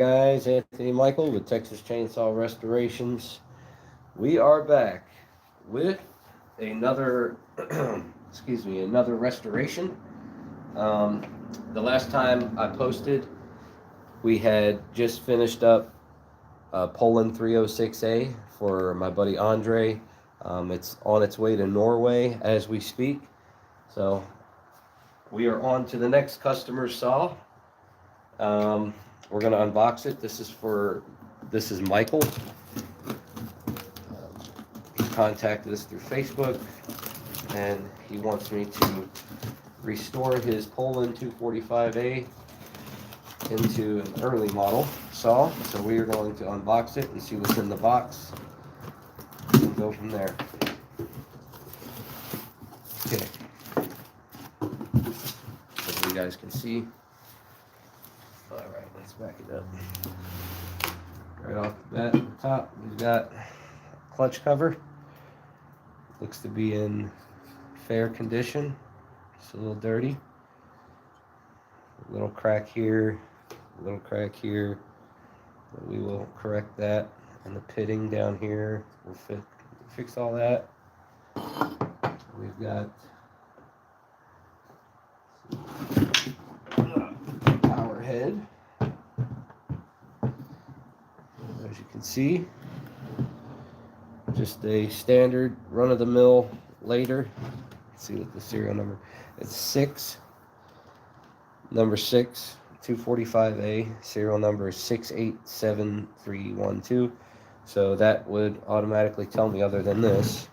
Guys, Anthony Michael with Texas Chainsaw Restorations. We are back with another, another restoration. Um, the last time I posted, we had just finished up Poland 306A for my buddy Andre. It's on its way to Norway as we speak. So we are on to the next customer's saw. Um, we're gonna unbox it. This is Michael. He contacted us through Facebook, and he wants me to restore his Poland 245A into an early model saw. So we are going to unbox it and see what's in the box and go from there. Okay. So you guys can see. All right, let's back it up. Right off the bat, at the top, we've got clutch cover. Looks to be in fair condition. Just a little dirty. A little crack here, a little crack here. But we will correct that. And the pitting down here, we'll fix all that. We've got power head. As you can see, just a standard run-of-the-mill later. Let's see what the serial number. It's number 6, 245A. Serial number is 687312. So that would automatically tell me, other than this,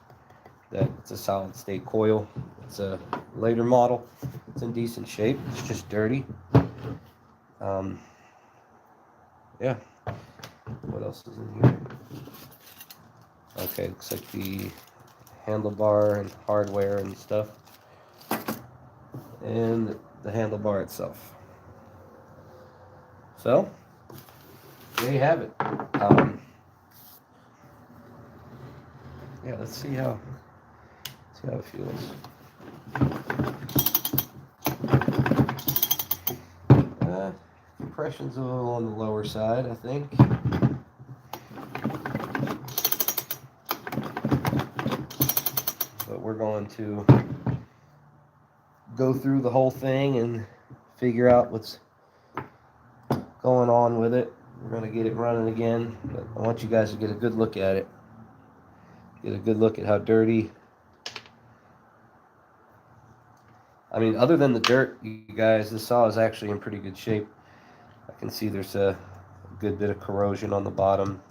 that it's a solid state coil. It's a later model. It's in decent shape. It's just dirty. Yeah. What else is in here? Okay, looks like the handlebar and hardware and stuff, and the handlebar itself. So there you have it. Yeah, let's see how it feels. Compression's a little on the lower side, I think. But we're going to go through the whole thing and figure out what's going on with it. We're going to get it running again, but I want you guys to get a good look at it. Get a good look at how dirty. I mean, other than the dirt, you guys, this saw is actually in pretty good shape. I can see there's a good bit of corrosion on the bottom.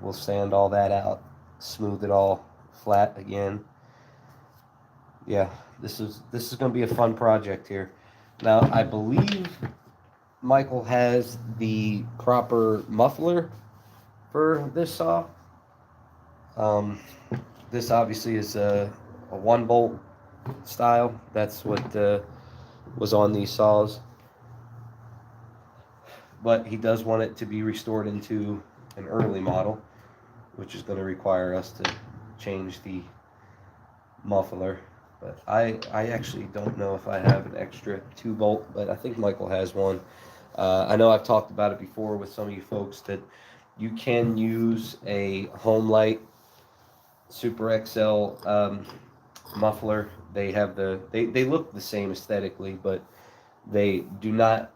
We'll sand all that out, smooth it all flat again. Yeah, this is going to be a fun project here. Now, I believe Michael has the proper muffler for this saw. This obviously is a 1-bolt style. That's what was on these saws. But he does want it to be restored into an early model, which is going to require us to change the muffler. But I actually don't know if I have an extra 2-bolt, but I think Michael has one. I know I've talked about it before with some of you folks that you can use a Homelite Super XL muffler. They have they look the same aesthetically, but they do not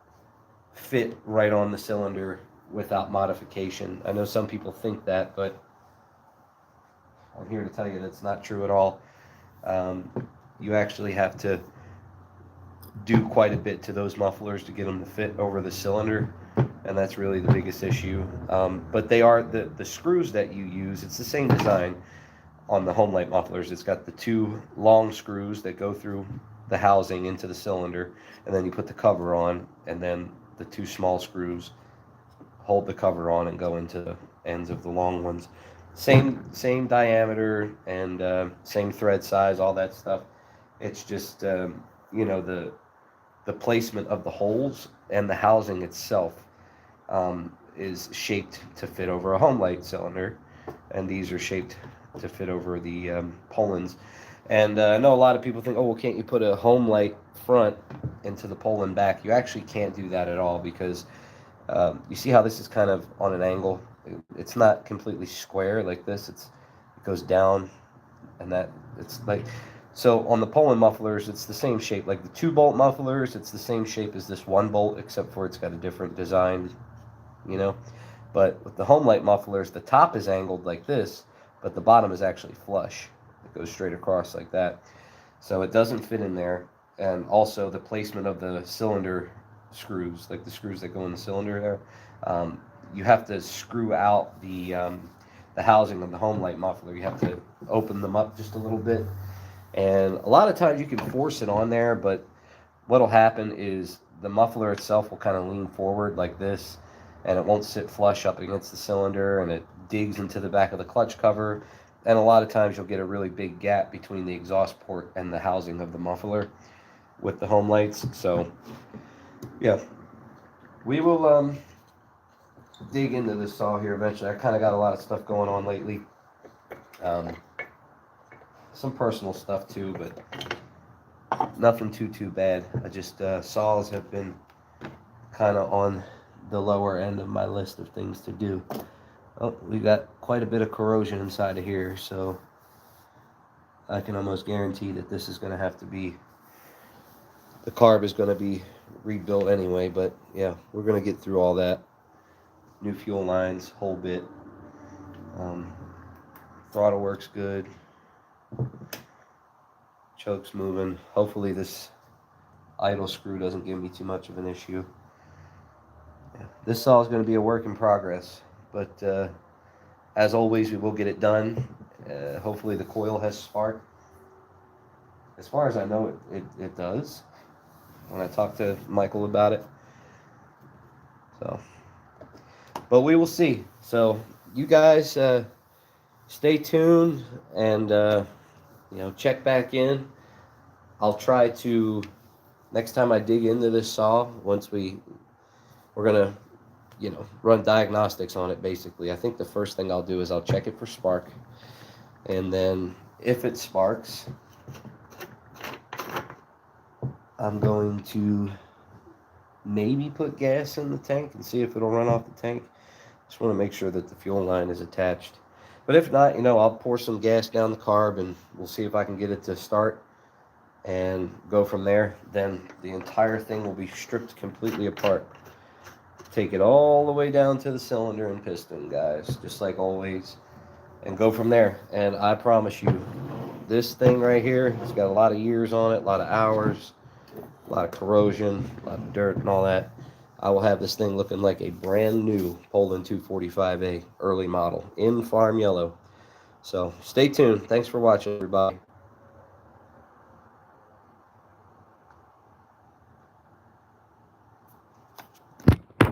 fit right on the cylinder without modification. I know some people think that, but I'm here to tell you that's not true at all. You actually have to do quite a bit to those mufflers to get them to fit over the cylinder, and that's really the biggest issue. But they are the screws that you use. It's the same design on the Homelite mufflers. It's got the 2 long screws that go through the housing into the cylinder, and then you put the cover on, and then the 2 small screws hold the cover on and go into the ends of the long ones. Same diameter and same thread size, all that stuff. It's just the placement of the holes and the housing itself is shaped to fit over a Homelite cylinder, and these are shaped to fit over the Polands. And I know a lot of people think, oh, well, can't you put a home light front into the pole and back? You actually can't do that at all because you see how this is kind of on an angle. It's not completely square like this. It goes down, and that it's like so on the Poland mufflers. It's the same shape. Like the 2-bolt mufflers, it's the same shape as this 1-bolt, except for it's got a different design, you know. But with the home light mufflers, the top is angled like this, but the bottom is actually flush. It goes straight across like that. So it doesn't fit in there. And also the placement of the cylinder screws, like the screws that go in the cylinder there, you have to screw out the housing of the home light muffler. You have to open them up just a little bit. And a lot of times you can force it on there, but what'll happen is the muffler itself will kind of lean forward like this, and it won't sit flush up against the cylinder, and it digs into the back of the clutch cover. And a lot of times you'll get a really big gap between the exhaust port and the housing of the muffler with the home lights. So yeah, we will dig into this saw here eventually. I kind of got a lot of stuff going on lately, some personal stuff too, but nothing too bad. I just saws have been kind of on the lower end of my list of things to do. Oh, we got quite a bit of corrosion inside of here, so I can almost guarantee that this is going to have to be, the carb is going to be rebuilt anyway. But yeah, we're going to get through all that. New fuel lines, whole bit. Throttle works good. Choke's moving. Hopefully this idle screw doesn't give me too much of an issue. Yeah, this saw is going to be a work in progress, but as always, we will get it done. Hopefully the coil has spark. As far as I know, it does when I talked to Michael about it. So, but we will see. So you guys stay tuned and check back in. I'll try to, next time I dig into this saw, once we're gonna run diagnostics on it. Basically, I think the first thing I'll do is I'll check it for spark, and then if it sparks, I'm going to maybe put gas in the tank and see if it'll run off the tank. Just want to make sure that the fuel line is attached. But if not, I'll pour some gas down the carb and we'll see if I can get it to start and go from there. Then the entire thing will be stripped completely apart. Take it all the way down to the cylinder and piston, guys, just like always, and go from there. And I promise you, this thing right here, it's got a lot of years on it, a lot of hours, a lot of corrosion, a lot of dirt and all that. I will have this thing looking like a brand new Poland 245A early model in farm yellow. So stay tuned. Thanks for watching, everybody.